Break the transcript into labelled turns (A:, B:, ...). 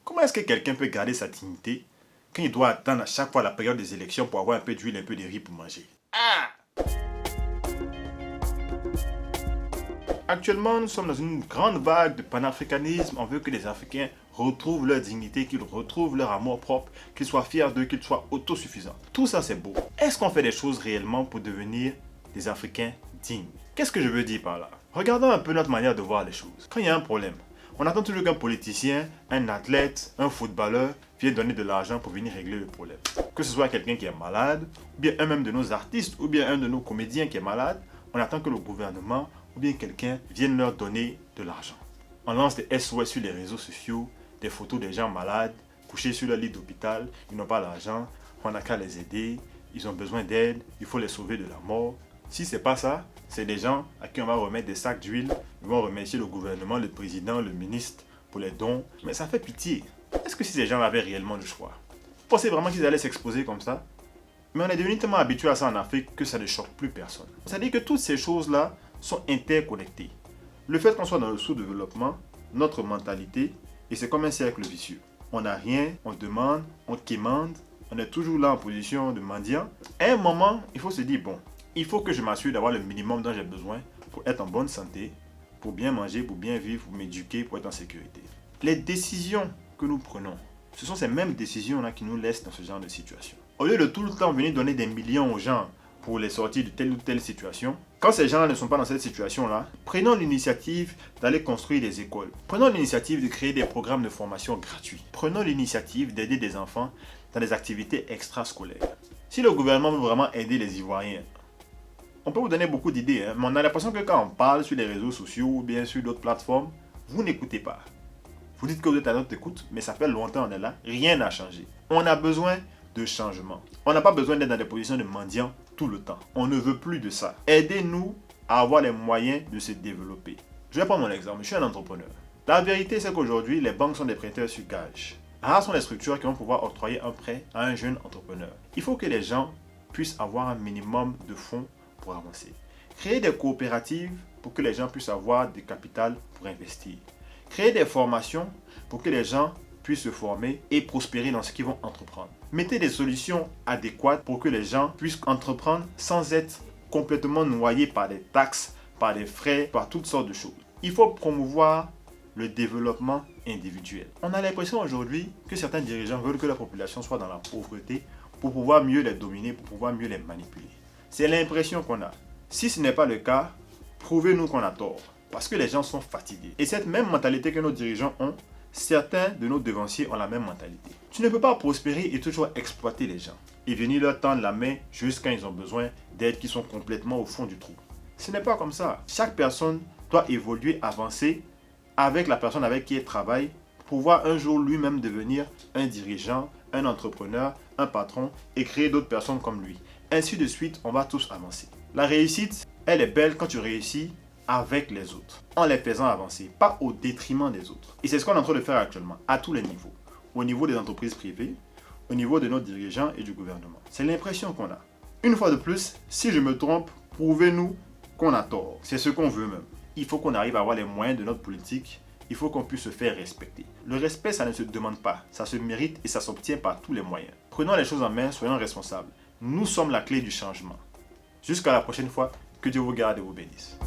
A: Comment est-ce que quelqu'un peut garder sa dignité quand il doit attendre à chaque fois la période des élections pour avoir un peu d'huile, un peu de riz pour manger? Actuellement, nous sommes dans une grande vague de panafricanisme. On veut que les Africains retrouvent leur dignité, qu'ils retrouvent leur amour propre, qu'ils soient fiers d'eux, qu'ils soient autosuffisants. Tout ça, c'est beau. Est-ce qu'on fait des choses réellement pour devenir des Africains dignes? Qu'est-ce que je veux dire par là? Regardons un peu notre manière de voir les choses. Quand il y a un problème, on attend toujours qu'un politicien, un athlète, un footballeur vienne donner de l'argent pour venir régler le problème. Que ce soit quelqu'un qui est malade, ou bien un même de nos artistes, ou bien un de nos comédiens qui est malade, on attend que le gouvernement ou bien quelqu'un vienne leur donner de l'argent. On lance des SOS sur les réseaux sociaux, des photos des gens malades, couchés sur leur lit d'hôpital, ils n'ont pas l'argent, on n'a qu'à les aider, ils ont besoin d'aide, il faut les sauver de la mort. Si c'est pas ça, c'est des gens à qui on va remettre des sacs d'huile, ils vont remercier le gouvernement, le président, le ministre pour les dons, mais ça fait pitié. Est-ce que si ces gens avaient réellement le choix? Vous pensez vraiment qu'ils allaient s'exposer comme ça? Mais on est devenu tellement habitué à ça en Afrique que ça ne choque plus personne. C'est-à-dire que toutes ces choses-là sont interconnectés. Le fait qu'on soit dans le sous-développement, notre mentalité, et c'est comme un cercle vicieux. On n'a rien, on demande, on quémande, on est toujours là en position de mendiant. À un moment, il faut se dire, bon, il faut que je m'assure d'avoir le minimum dont j'ai besoin pour être en bonne santé, pour bien manger, pour bien vivre, pour m'éduquer, pour être en sécurité. Les décisions que nous prenons, ce sont ces mêmes décisions-là qui nous laissent dans ce genre de situation. Au lieu de tout le temps venir donner des millions aux gens pour les sortir de telle ou telle situation, quand ces gens-là ne sont pas dans cette situation-là, prenons l'initiative d'aller construire des écoles. Prenons l'initiative de créer des programmes de formation gratuits. Prenons l'initiative d'aider des enfants dans des activités extrascolaires. Si le gouvernement veut vraiment aider les Ivoiriens, on peut vous donner beaucoup d'idées, mais on a l'impression que quand on parle sur les réseaux sociaux ou bien sur d'autres plateformes, vous n'écoutez pas. Vous dites que vous êtes à notre écoute, mais ça fait longtemps qu'on est là, rien n'a changé. On a besoin de changement. On n'a pas besoin d'être dans des positions de mendiants tout le temps. On ne veut plus de ça. Aidez-nous à avoir les moyens de se développer. Je vais prendre mon exemple. Je suis un entrepreneur. La vérité, c'est qu'aujourd'hui, les banques sont des prêteurs sur gage. Rares sont les structures qui vont pouvoir octroyer un prêt à un jeune entrepreneur. Il faut que les gens puissent avoir un minimum de fonds pour avancer. Créer des coopératives pour que les gens puissent avoir du capital pour investir. Créer des formations pour que les gens puissent se former et prospérer dans ce qu'ils vont entreprendre. Mettez des solutions adéquates pour que les gens puissent entreprendre sans être complètement noyés par des taxes, par des frais, par toutes sortes de choses. Il faut promouvoir le développement individuel. On a l'impression aujourd'hui que certains dirigeants veulent que la population soit dans la pauvreté pour pouvoir mieux les dominer, pour pouvoir mieux les manipuler. C'est l'impression qu'on a. Si ce n'est pas le cas, prouvez-nous qu'on a tort. Parce que les gens sont fatigués. Et cette même mentalité que nos dirigeants ont, certains de nos devanciers ont la même mentalité. Tu ne peux pas prospérer et toujours exploiter les gens et venir leur tendre la main juste quand ils ont besoin d'aide qui sont complètement au fond du trou. Ce n'est pas comme ça. Chaque personne doit évoluer, avancer avec la personne avec qui elle travaille pour pouvoir un jour lui-même devenir un dirigeant, un entrepreneur, un patron et créer d'autres personnes comme lui. Ainsi de suite, on va tous avancer. La réussite, elle est belle quand tu réussis avec les autres, en les faisant avancer, pas au détriment des autres. Et c'est ce qu'on est en train de faire actuellement, à tous les niveaux. Au niveau des entreprises privées, au niveau de nos dirigeants et du gouvernement. C'est l'impression qu'on a. Une fois de plus, si je me trompe, prouvez-nous qu'on a tort. C'est ce qu'on veut même. Il faut qu'on arrive à avoir les moyens de notre politique. Il faut qu'on puisse se faire respecter. Le respect, ça ne se demande pas. Ça se mérite et ça s'obtient par tous les moyens. Prenons les choses en main, soyons responsables. Nous sommes la clé du changement. Jusqu'à la prochaine fois. Que Dieu vous garde et vous bénisse.